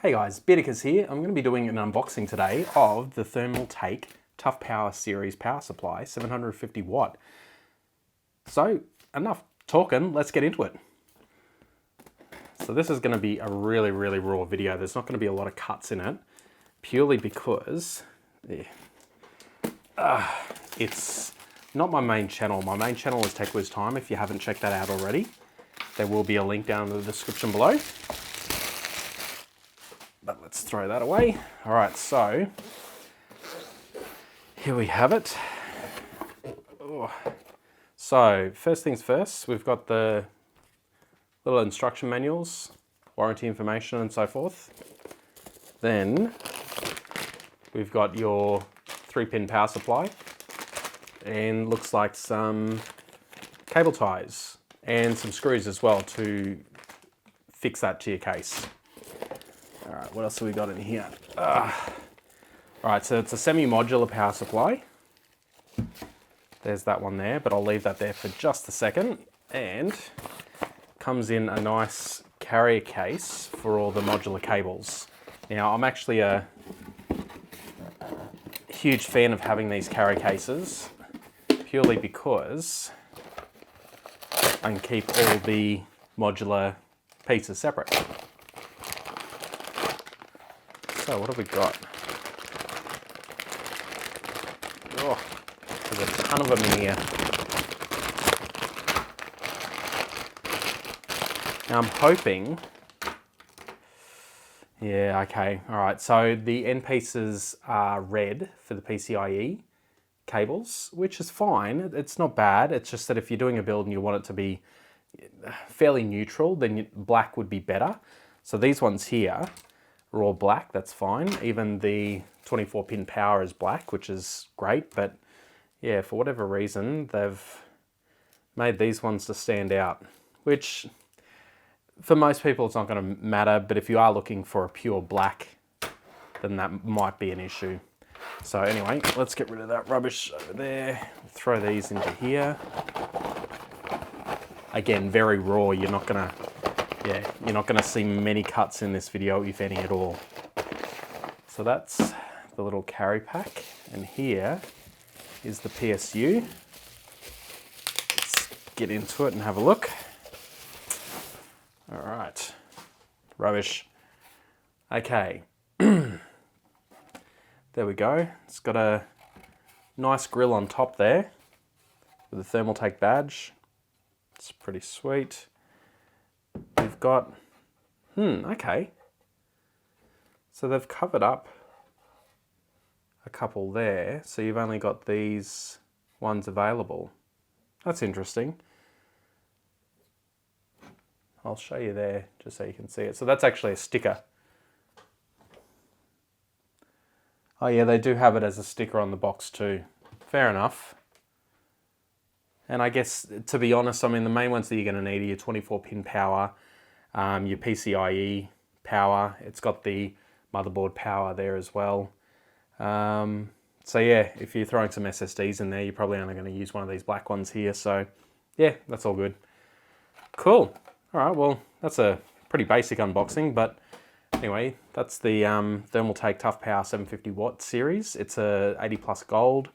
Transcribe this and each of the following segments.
Hey guys, Bidicus here. I'm going to be doing an unboxing today of the Thermaltake Tough Power Series power supply, 750 watt. So enough talking, let's get into it. So this is going to be a really raw video. There's not going to be a lot of cuts in it, purely because it's not my main channel. My main channel is TechWizTime. If you haven't checked that out already, there will be a link down in the description below. But let's throw that away. All right, so here we have it. Oh. So first things first, we've got the little instruction manuals, warranty information and so forth. Then we've got your 3-pin power supply and looks like some cable ties and some screws as well to fix that to your case. All right, what else have we got in here? All right, so it's a semi-modular power supply. There's that one there, but I'll leave that there for just a second. And comes in a nice carrier case for all the modular cables. Now, I'm actually a huge fan of having these carrier cases, purely because I can keep all the modular pieces separate. So what have we got? Oh, there's a ton of them in here. Now I'm hoping, yeah, okay, all right. So the end pieces are red for the PCIe cables, which is fine. It's not bad. It's just that if you're doing a build and you want it to be fairly neutral, then black would be better. So these ones here are all black, that's fine. Even the 24-pin power is black, which is great, but yeah, for whatever reason, they've made these ones to stand out, which for most people it's not going to matter, but if you are looking for a pure black, then that might be an issue. So anyway, let's get rid of that rubbish over there. Throw these into here. Again, very raw, you're not gonna see many cuts in this video, if any at all. So that's the little carry pack, and here is the PSU. Let's get into it and have a look. All right, rubbish. Okay, there we go. It's got a nice grill on top there with a Thermaltake badge. It's pretty sweet. We've got, okay. So they've covered up a couple there, so you've only got these ones available. That's interesting. I'll show you there just so you can see it. So that's actually a sticker. Oh yeah, they do have it as a sticker on the box too. Fair enough. And I guess, to be honest, I mean, the main ones that you're going to need are your 24-pin power, your PCIe power. It's got the motherboard power there as well. So yeah, if you're throwing some SSDs in there, you're probably only going to use one of these black ones here. So yeah, that's all good. Cool. All right, well, that's a pretty basic unboxing, but anyway, that's the Thermaltake Tough Power 750 watt series. It's a 80 plus gold.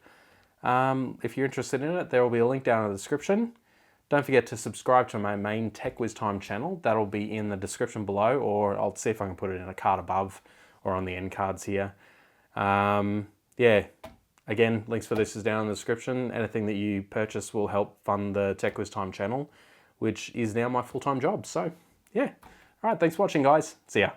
If you're interested in it, there will be a link down in the description. Don't forget to subscribe to my main TechWizTime channel. That'll be in the description below, or I'll see if I can put it in a card above or on the end cards here. Yeah, again, links for this is down in the description. Anything that you purchase will help fund the TechWizTime channel, which is now my full-time job. So yeah, all right, thanks for watching, guys. See ya.